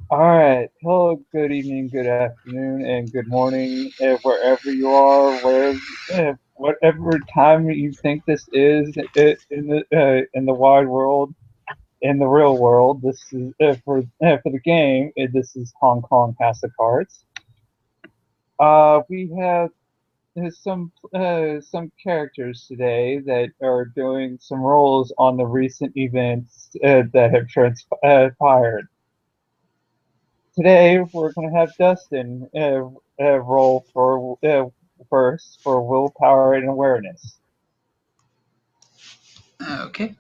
All right. Hello, good evening, good afternoon, and good morning, wherever you are, whatever time you think this is in the wide world, in the real world. This is for the game. This is Hong Kong House of Cards. We have some characters today that are doing some roles on the recent events that have transpired. Today we're going to have Dustin roll for first for willpower and awareness. Okay.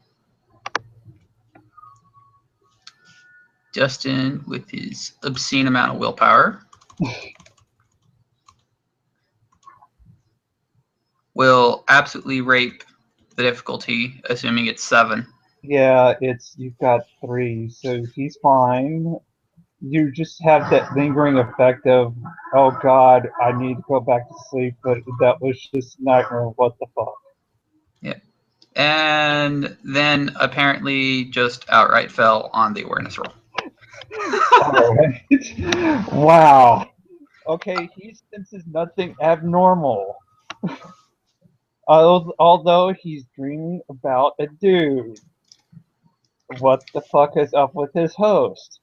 Justin, with his obscene amount of willpower, will absolutely rape the difficulty, assuming it's 7. Yeah, you've got 3, so he's fine. You just have that lingering effect of, oh God, I need to go back to sleep, but that was just a nightmare. What the fuck? Yeah. And then apparently just outright fell on the awareness roll. All right. Wow. Okay, he senses nothing abnormal. Although he's dreaming about a dude. What the fuck is up with his host?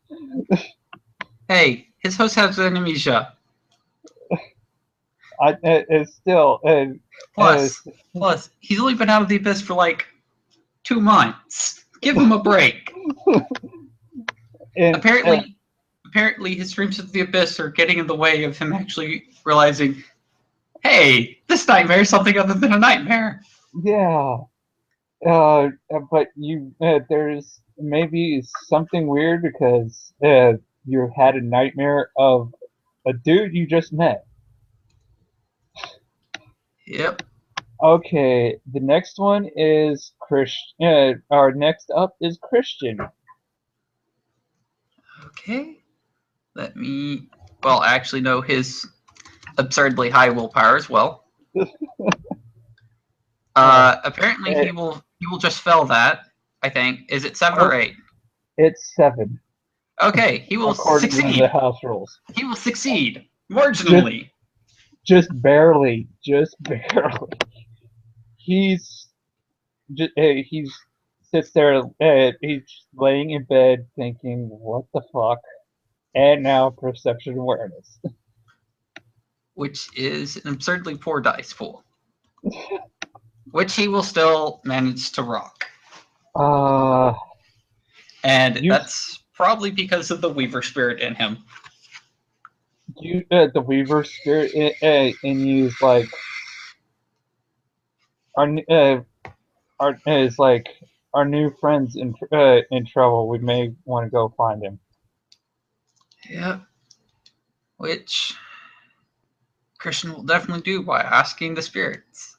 Hey, his host has amnesia. It's still Plus, he's only been out of the abyss for like 2 months. Give him a break. and Apparently, his dreams of the abyss are getting in the way of him actually realizing, hey, this nightmare is something other than a nightmare. yeah. But there's maybe something weird because you had a nightmare of a dude you just met. Yep. Okay, the next one is Christian. Our next up is Christian. Okay. Let me. Well, I actually know his absurdly high willpower as well. Apparently, he will just fail that. I think. Is it 7 or 8? It's 7. Okay, he will according succeed. to the house rules. He will succeed marginally. Just barely. Just barely. He's he sits there. He's laying in bed thinking, "What the fuck?" And now perception awareness. Which is an absurdly poor dice pool. Which he will still manage to rock. And that's probably because of the Weaver spirit in him. The Weaver spirit in you is like is like our new friends in trouble. We may want to go find him. Yep. Which Christian will definitely do by asking the spirits.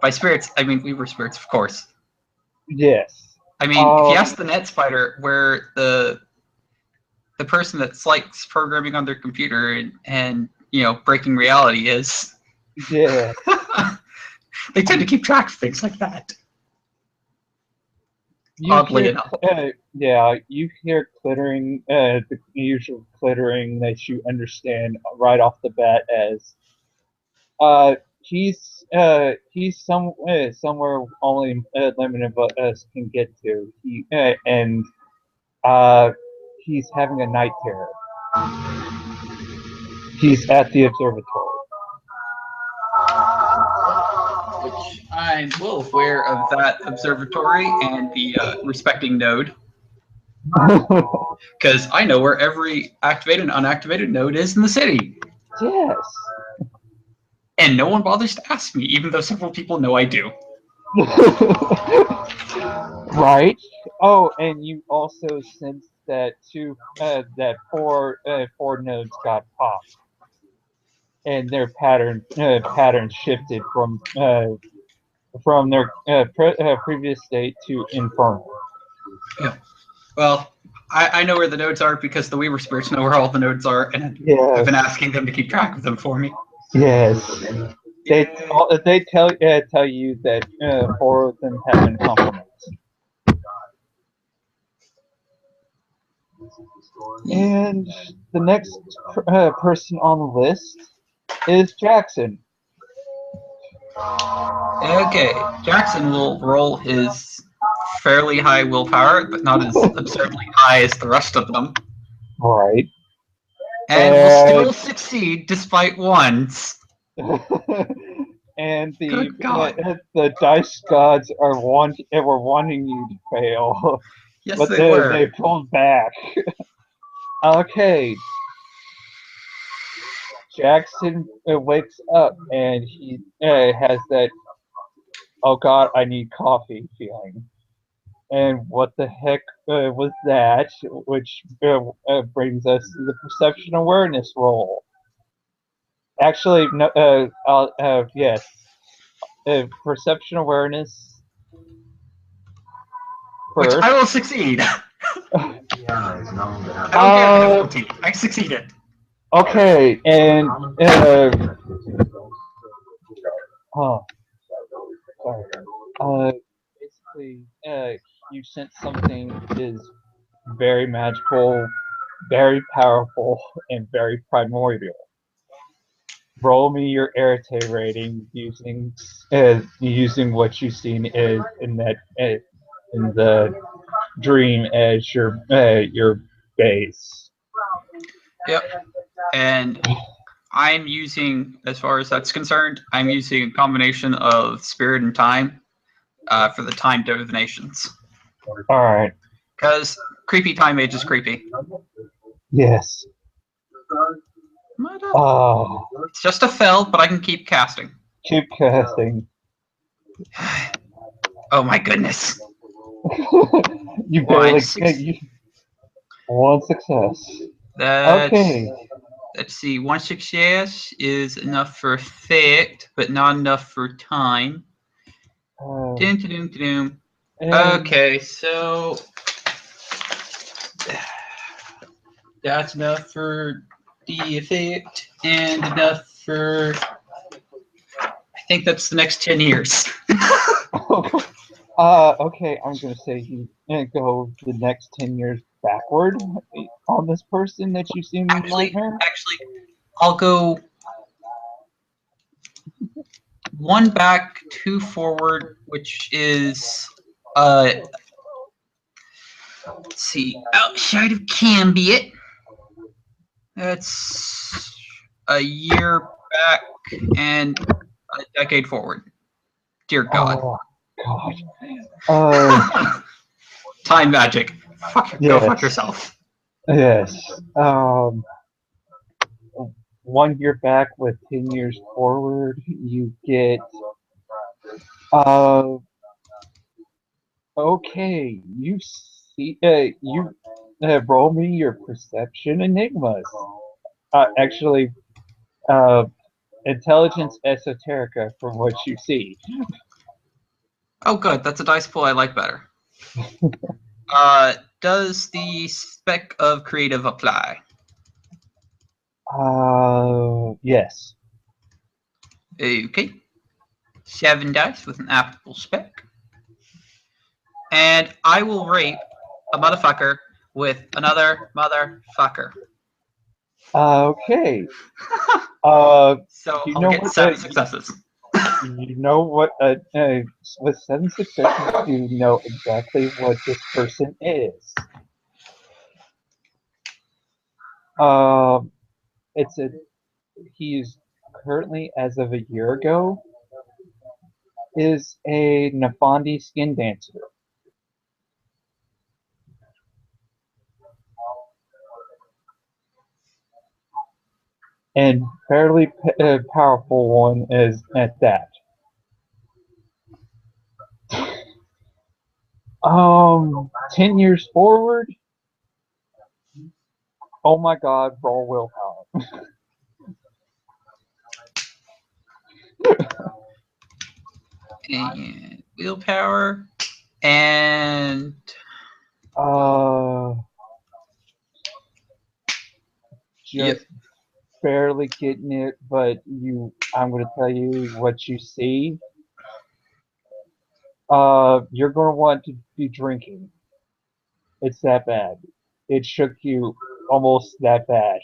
By spirits, I mean Weaver spirits, of course. Yes. I mean, if you ask the Net Spider where the person that's like programming on their computer and breaking reality is, yeah, they tend to keep track of things like that. Oddly enough. Yeah, you hear clittering, the usual clittering that you understand right off the bat as he's somewhere only limited of us can get to. He's having a night terror. He's at the observatory. Which I'm well aware of that observatory and the respecting node. Because I know where every activated and unactivated node is in the city. Yes. And no one bothers to ask me, even though several people know I do. Right. Oh, and you also sense that four nodes got popped, and their pattern shifted from their previous state to infernal. Yeah. Well, I know where the nodes are because the Weaver spirits know where all the nodes are, and I've been asking them to keep track of them for me. Yes. They tell you that 4 of them have been compliments. And the next person on the list is Jackson. Okay, Jackson will roll his fairly high willpower, but not as absurdly high as the rest of them, Right. and will still succeed despite ones. And Good God. the dice gods were wanting you to fail, Yes, but they were. they pulled back. Okay. Jackson wakes up and he has that "oh God, I need coffee" feeling. And what the heck was that? Which brings us to the perception awareness roll. Actually, no. Yes. Perception awareness Which first. I will succeed. I don't care the difficulty. I succeeded. Okay, and oh, sorry. Basically, you sense something is very magical, very powerful, and very primordial. Roll me your Arete rating using what you've seen in that in the dream as your base. Yep. And I'm using, as far as that's concerned, I'm using a combination of spirit and time for the time divinations. All right. Because creepy time mage is creepy. Yes. Oh, It's just a fail, but I can keep casting. keep casting. Oh my goodness. You barely one success. Okay. Let's see. One success is enough for effect, but not enough for time. Okay, so that's enough for the effect and enough for. I think that's the next 10 years. Okay, I'm gonna say you go the next 10 years backward on this person that you see in the nightmare. Actually, I'll go one back, two forward, which is let's see, outside of Cambiot. That's a year back and a decade forward. Dear God. Oh God. Time magic. Go fuck yourself. Yes. 1 year back with 10 years forward, you get. Okay, you see. You roll me your perception enigmas. Actually, intelligence esoterica from what you see. Oh, good. That's a dice pool I like better. Does the spec of creative apply? Yes. Okay. 7 dice with an applicable spec. And I will rape a motherfucker with another motherfucker. Okay. So you I'll know get what, 7 successes. You know what? With 7 successes, you know exactly what this person is. It's a. He's currently, as of a year ago, is a Nafandi skin dancer. And fairly powerful one is at that. 10 years forward. Oh my God, roll willpower. And willpower. And just barely getting it, but I'm gonna tell you what you see. You're gonna want to be drinking. It's that bad. it shook you almost that bad.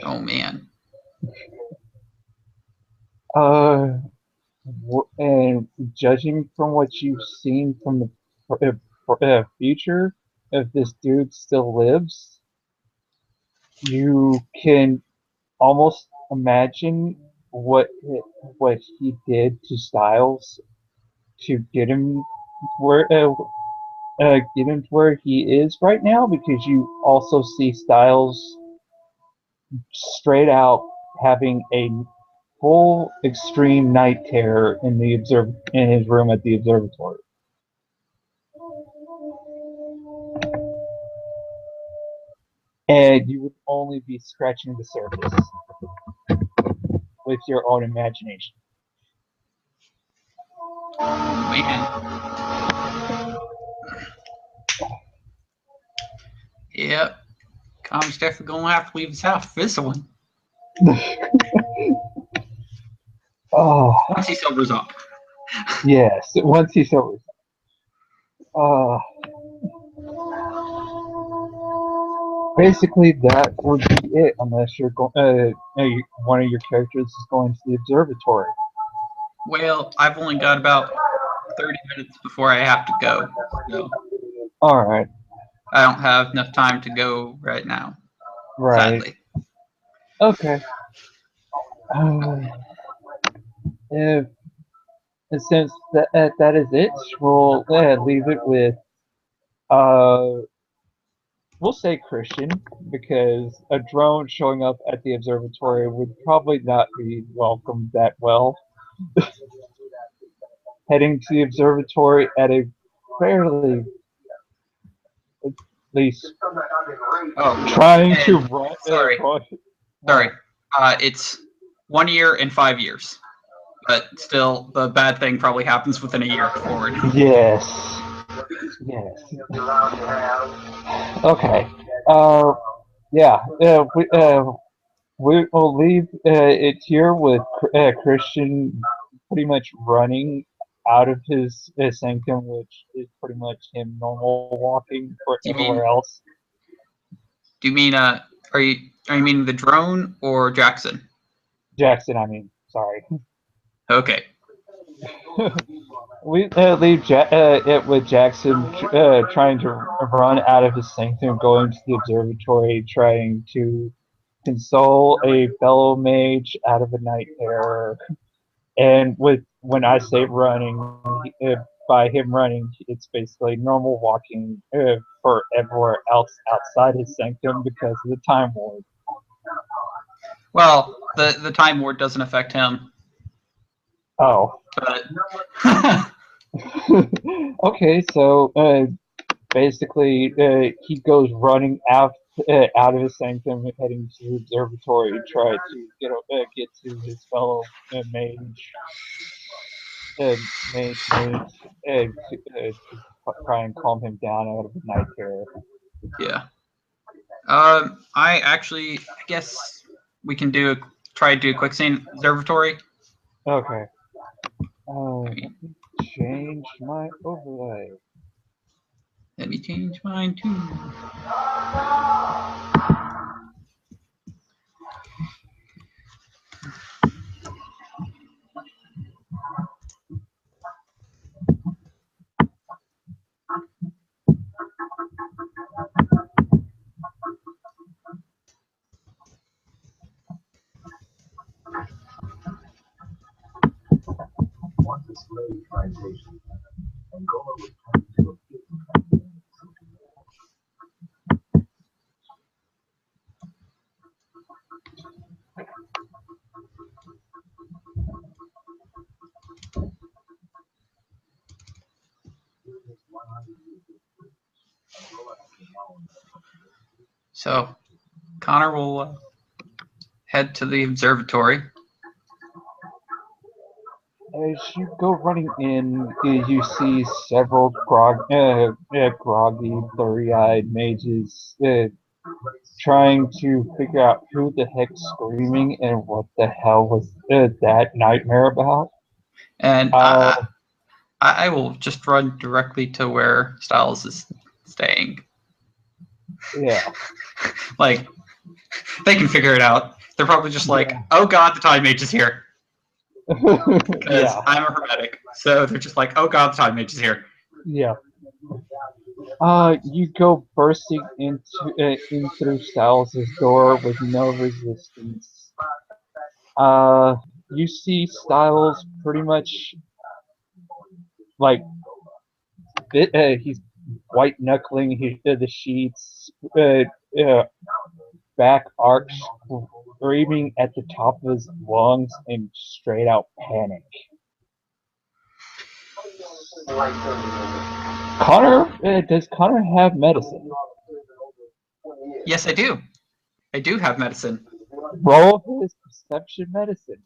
Oh man. And judging from what you've seen from the future, if this dude still lives, you can almost imagine what he did to Styles to get him where get him to where he is right now, because you also see Styles straight out having a full extreme night terror in his room at the observatory. And you would only be scratching the surface with your own imagination. Man. Yep. Tom's definitely gonna have to leave his house for this one. Oh. Once he sobers up. Yes, once he sobers up. Basically, that would be it, unless you're one of your characters is going to the observatory. Well, I've only got about 30 minutes before I have to go. So all right. I don't have enough time to go right now. Right. Sadly. Okay. Since that is it, we'll leave it with we'll say Christian, because a drone showing up at the observatory would probably not be welcomed that well. Heading to the observatory at a fairly, at least, trying to run. Sorry. It's 1 year and 5 years. But still, the bad thing probably happens within a year forward. Yes. Yes. Okay. Yeah. We will leave it here with Christian pretty much running out of his sanctum, which is pretty much him normal walking for everywhere else. Do you mean are you meaning the drone or Jackson? Jackson, I mean. Sorry. Okay. We leave it with Jackson trying to run out of his sanctum, going to the observatory, trying to console a fellow mage out of a night terror. And when I say running, by him running, it's basically normal walking for everywhere else outside his sanctum because of the Time Ward. Well, the Time Ward doesn't affect him. Oh. But okay, so basically he goes running out of his sanctum, heading to the observatory to try to get to his fellow mage. To try and calm him down out of the night terror. Yeah. I guess we can try to do a quick scene observatory. Okay. Let me change my overlay. Let me change mine too. Once a slave plantation, Angola was turned into a fishing country. So, Connor will head to the observatory. As you go running in, you see several groggy, blurry-eyed mages trying to figure out who the heck's screaming and what the hell was that nightmare about. And I will just run directly to where Styles is staying. Yeah. Like, they can figure it out. They're probably just like, Yeah. oh god, the Time Mage is here. Because Yeah. I'm a hermetic. So they're just like, oh god, the Time Mage is here. Yeah. You go bursting in through Styles' door with no resistance. You see Styles pretty much like he's white knuckling the sheets, back arch, screaming at the top of his lungs in straight out panic. Connor, does Connor have medicine? Yes, I do. I do have medicine. Roll his perception medicine.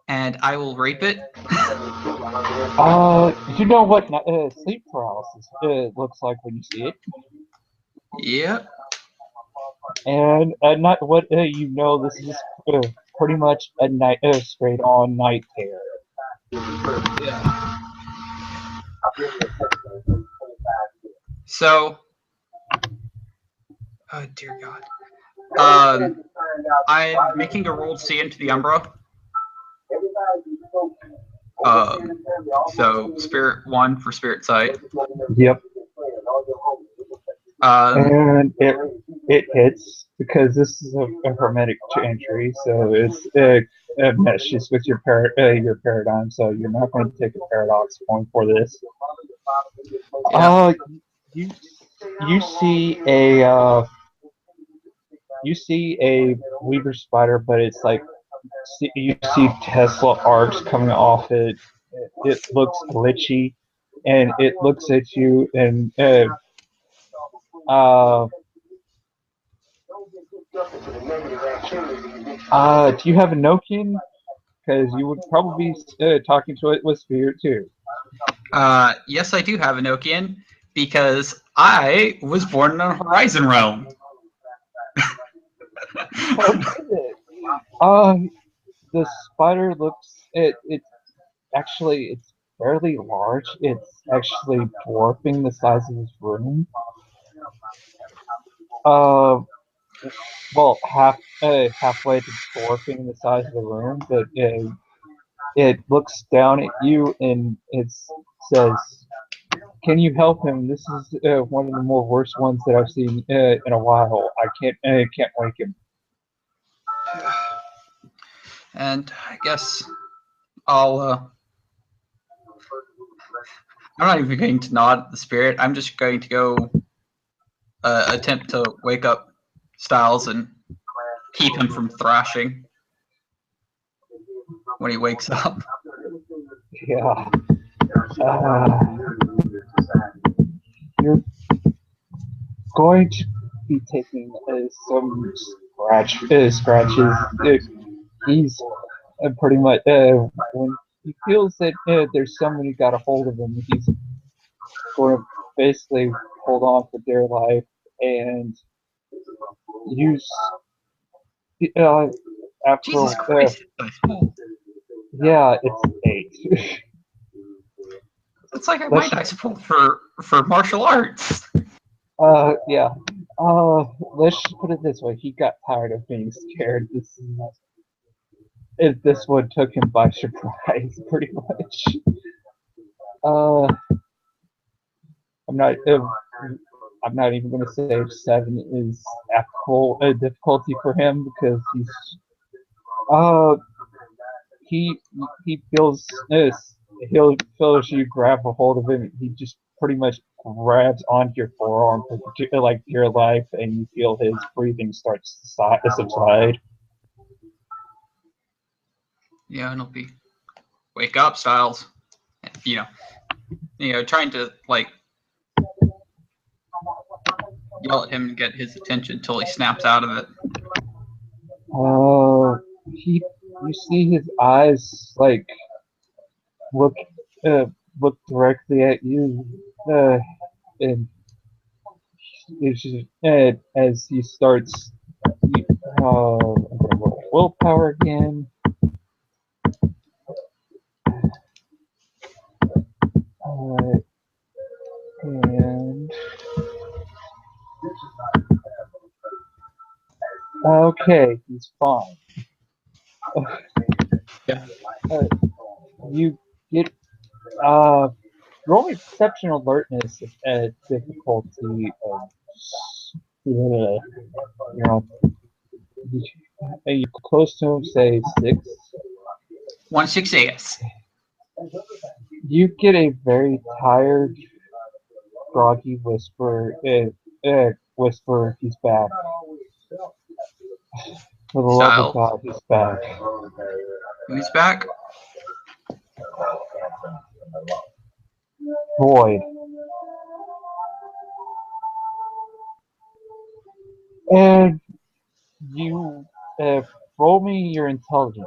And I will rape it. You know what sleep paralysis looks like when you see it, Yep. and not what you know. This is pretty much a night, straight on night terror. So, oh dear God. I'm making a roll to see into the Umbra. So Spirit 1 for Spirit Sight. Yep. Um, And it hits because this is a hermetic entry, so it's it meshes with your paradigm, so you're not going to take a paradox point for this. Yeah. You see a weaver spider, but it's like you see Tesla arcs coming off it. It looks glitchy, and it looks at you and do you have a Nokian? Because you would probably be talking to it with Spirit too. Yes, I do have a Nokian because I was born in a Horizon realm. The spider looks it's fairly large. It's actually dwarfing the size of this room. Well, halfway to dwarfing the size of the room, but it looks down at you and it says, "Can you help him? This is one of the more worst ones that I've seen in a while. I can't wake him." And I guess I'm not even going to nod at the spirit. I'm just going to go attempt to wake up Styles and keep him from thrashing when he wakes up. Yeah. You're going to be taking some scratches. He's pretty much when he feels that there's somebody got a hold of him, he's going to basically hold on for dear life and use after Jesus Christ! yeah, it's 8. It's like my dice pulled for martial arts. Yeah. Let's just put it this way: he got tired of being scared. This one took him by surprise, pretty much. I'm not even going to say if 7 is at full difficulty for him because he feels this. He'll feel as you grab a hold of him. He just pretty much grabs onto your forearm for like dear life, and you feel his breathing starts to subside. Yeah, and it'll be wake up, Styles. You know, trying to like yell at him and get his attention until he snaps out of it. You see his eyes like look directly at you, and it's just as he starts. I'm gonna roll willpower again. And okay, he's fine. Yeah. You get roll me perception alertness at difficulty of you know, are you close to him? Say 6. 1-6 AS. You get a very tired, groggy whisper. Whisper, he's back. For the love of Style. God, he's back. Who's back? Void. And you roll me your intelligence.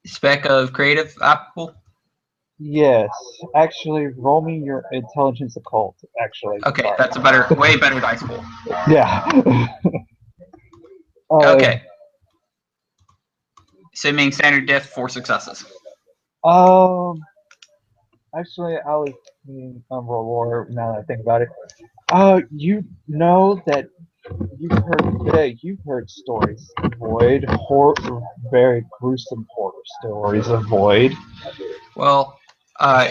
Spec of creative applicable. Yes, actually, roll me your intelligence occult. Actually, Okay, sorry. that's a way better dice pool. Yeah. Okay. Assuming standard diff, 4 successes. Actually, I was thinking Roar. Now that I think about it, you know that you've heard stories of Void, very gruesome horror stories of Void. Well,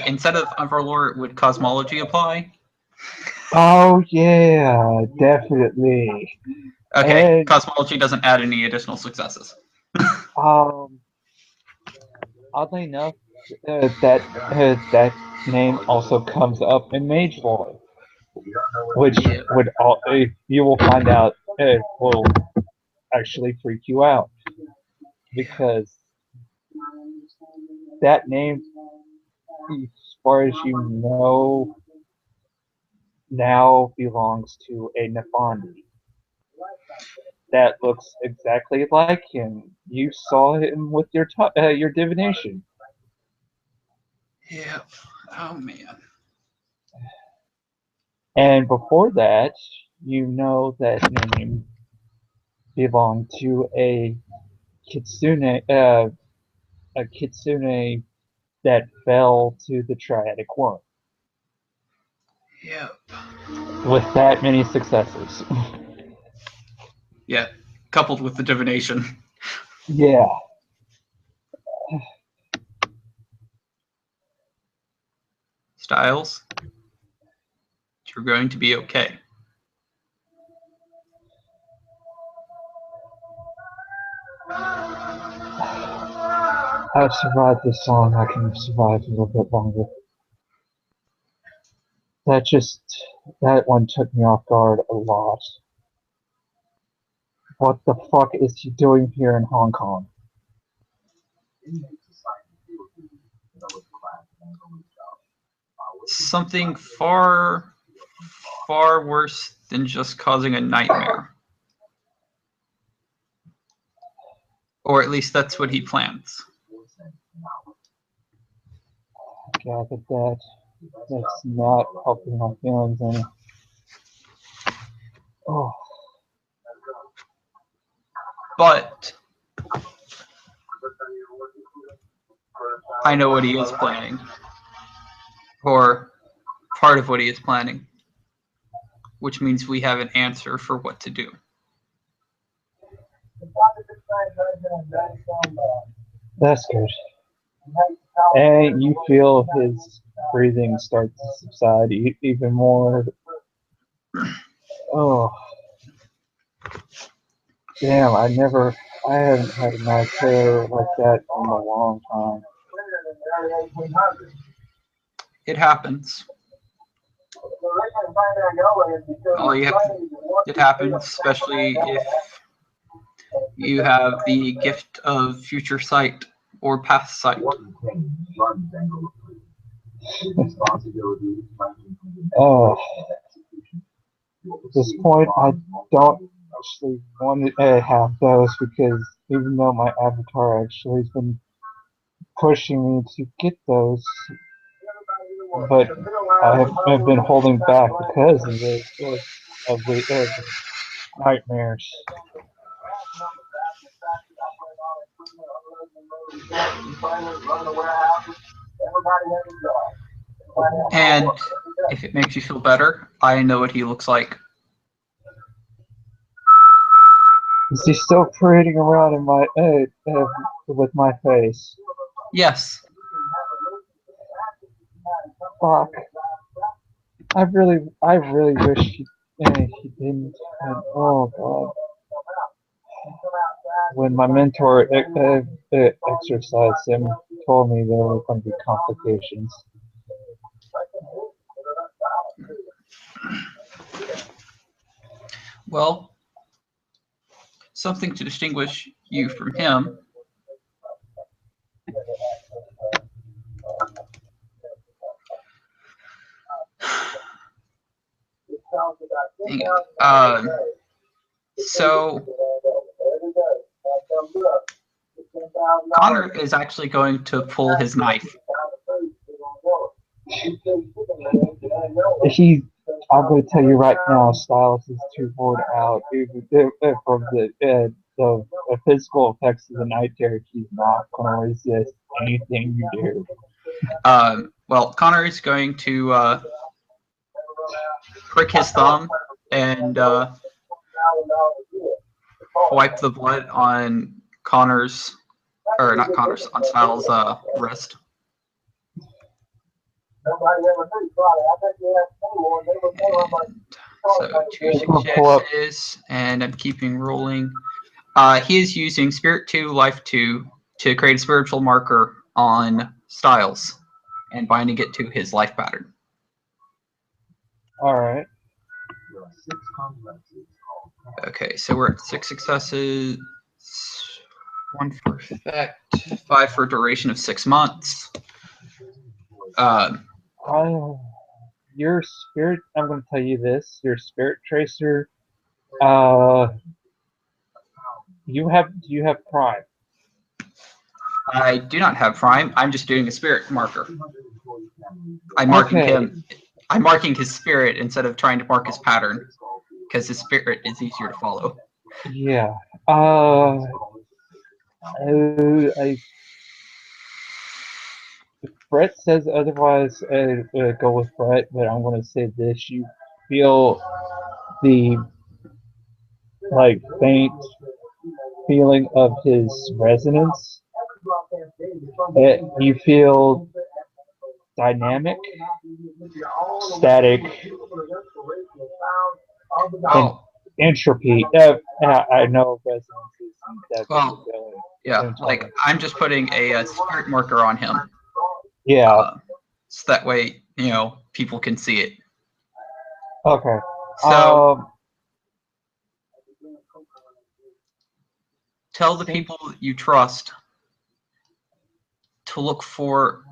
instead of Unverlore, would cosmology apply? Oh yeah, definitely. Okay, And cosmology doesn't add any additional successes. oddly enough, that name also comes up in Mage Lore, which Yeah. would you will find out will actually freak you out because that name, as far as you know, now belongs to a Nefandi that looks exactly like him. You saw him with your divination. Yeah. Oh man. And before that, you know that name belonged to a kitsune that fell to the triadic worm Yeah. with that many successes. Yeah. Coupled with the divination. Yeah. Styles, you're going to be okay. I've survived this long. I can survive a little bit longer. That one took me off guard a lot. What the fuck is he doing here in Hong Kong? Something far, far worse than just causing a nightmare. Or at least that's what he plans. God, that's not helping my feelings any. Oh, But I know what he is planning. Or part of what he is planning. Which means we have an answer for what to do. that's good. And you feel his breathing start to subside even more. Oh, damn! I haven't had a night terror like that in a long time. It happens. It happens, especially if you have the gift of future sight or past sight. Oh, at this point, I don't actually want to have those because even though my avatar actually has been pushing me to get those, but I've been holding back because of the nightmares. And if it makes you feel better, I know what he looks like. Is he still parading around in my with my face? Yes. Fuck. I really wish he didn't. And, oh god. When my mentor exercised him, told me there were going to be complications. Well, something to distinguish you from him. So Connor is actually going to pull his knife. I'm going to tell you right now, Styles is too bored out. From the physical effects of the night terror, he's not going to resist anything you do. Well, Connor is going to prick his thumb and wipe the blood on Connor's, or not Connor's, on Styles' wrist. So 2 successes, and I'm keeping rolling. He is using Spirit 2, Life 2 to create a spiritual marker on Styles and binding it to his life pattern. Alright. Okay, so we're at 6 successes, 1 for effect, 5 for a duration of 6 months. Your spirit, I'm going to tell you this, your spirit tracer, you have Prime? I do not have Prime. I'm just doing a spirit marker. I'm marking him. I'm marking his spirit instead of trying to mark his pattern, because his spirit is easier to follow. Yeah. If Brett says otherwise, go with Brett, but I'm going to say this. You feel the, faint feeling of his resonance. You feel dynamic, static, and entropy. I know resonance is well, yeah, like I'm just putting a spirit marker on him. Yeah. So that way, people can see it. Okay. So tell the people you trust to look for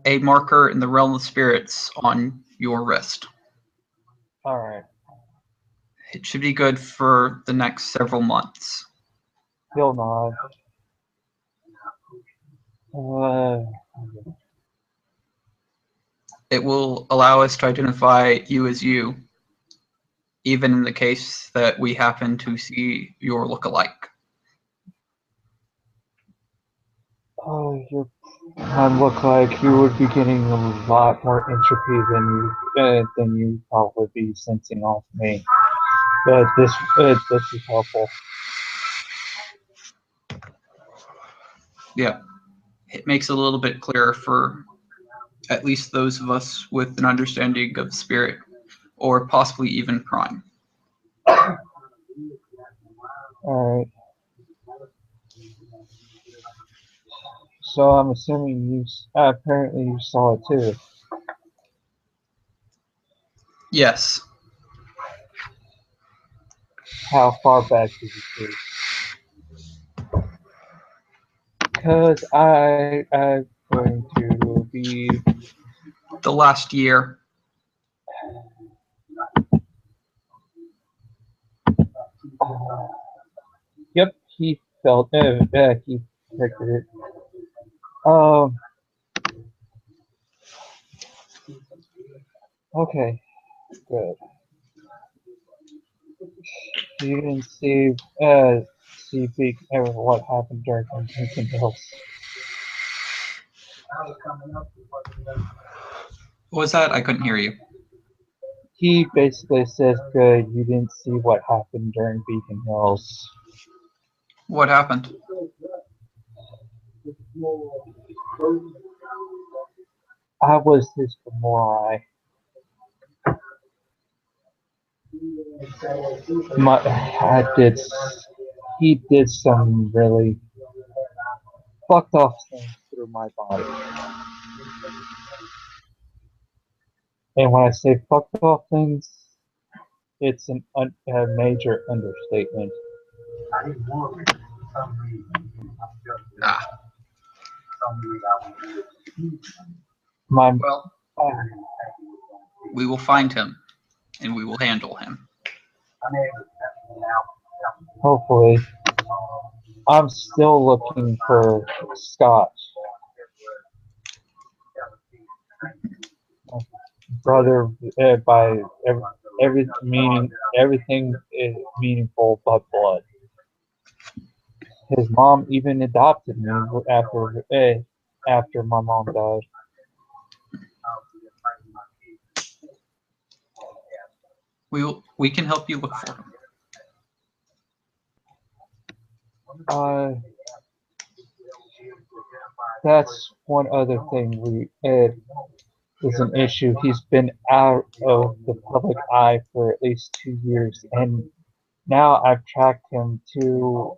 a marker in the realm of spirits on your wrist. All right. It should be good for the next several months. He'll nod. It will allow us to identify you as you, even in the case that we happen to see your look-alike. Oh, your kind look like you would be getting a lot more entropy than you probably be sensing off me. But this is helpful. Yeah, it makes it a little bit clearer for at least those of us with an understanding of spirit, or possibly even Prime. All right. So I'm assuming you apparently you saw it too. Yes. How far back did you see? Because I'm going to be the last year. Yep, he felt he picked it. Okay, good. You didn't see what happened during Huntington Hills. What was that? I couldn't hear you. He basically says, "Good, you didn't see what happened during Beacon Hills." What happened? I was his Gamora. He did some really fucked off things through my body. And when I say fucked off things, it's a major understatement. Ah, well, we will find him, and we will handle him. Hopefully. I'm still looking for Scott. Brother, by everything is meaningful but blood. His mom even adopted me after my mom died. We can help you look for him. That's one other thing is an issue. He's been out of the public eye for at least 2 years, and now I've tracked him to.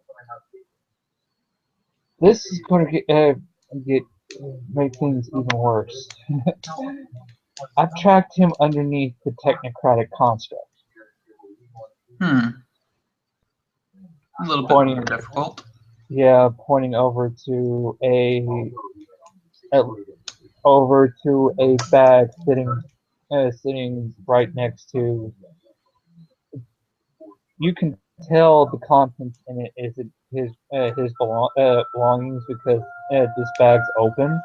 This is going to make things even worse. I've tracked him underneath the technocratic construct. A little bit more difficult. Yeah, pointing over to a bag sitting right next to. You can tell the contents in it is his belongings because this bag's open.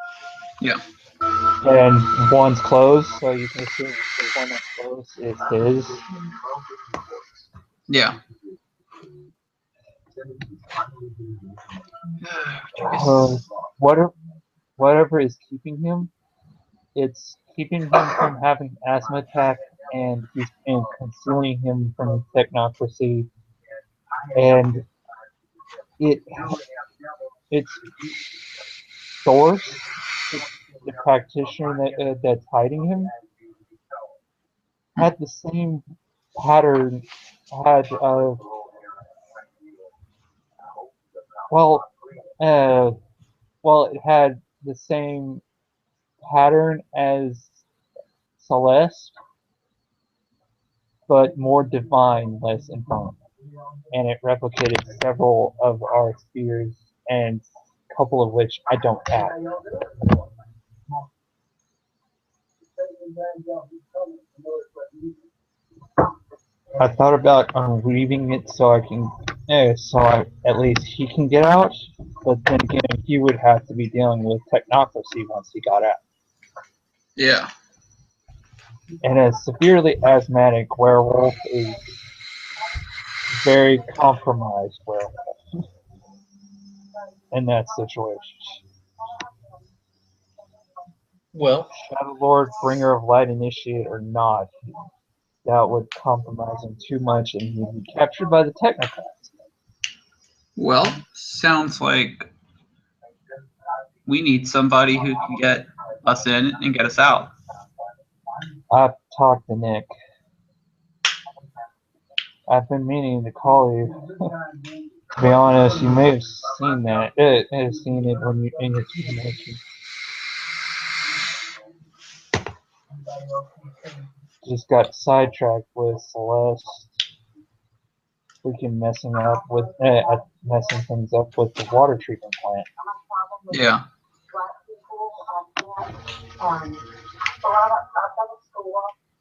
Yeah. And one's closed, so you can assume the one that's closed is his. Yeah. Whatever is keeping him, it's keeping him from having an asthma attack, and concealing him from technocracy, and its source, the practitioner that's hiding him, had the same pattern. It had the same pattern as Celeste, but more divine, less infernal. And it replicated several of our spheres, and a couple of which I don't have. I thought about unweaving it so at least he can get out, but then again, he would have to be dealing with technocracy once he got out. Yeah. And a severely asthmatic werewolf is very compromised werewolf in that situation. Well, Shadow Lord, Bringer of Light, Initiate or not, that would compromise him too much and he'd be captured by the technocrats. Well, sounds like we need somebody who can get us in and get us out. I've talked to Nick. I've been meaning to call you. To be honest, you may have seen that. Seen it when you in your connection. Just got sidetracked with Celeste. Freaking messing things up with the water treatment plant. Yeah.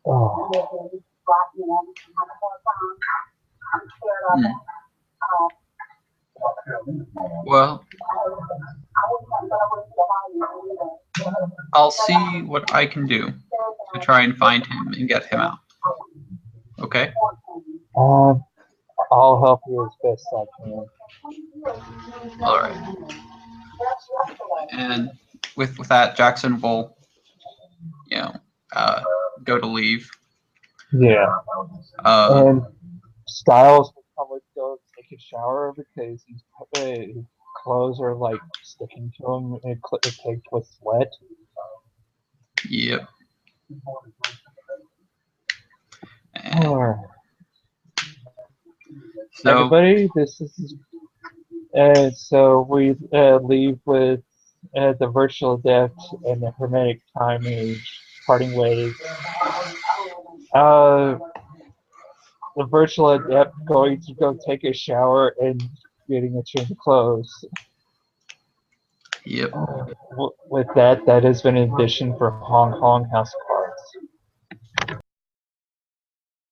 Oh. Well, I'll see what I can do to try and find him and get him out. Okay? I'll help you as best I can. Alright. And with that, Jackson will, you know, go to leave. Yeah. And Styles will probably go take a shower because his clothes are like sticking to him and caked with sweat. Yep. So, everybody, this is so we leave with the virtual adept and the hermetic time age parting ways. The virtual adept going to go take a shower and getting a change of clothes. Yep. With that, that has been an addition for Hong Kong House of Cards.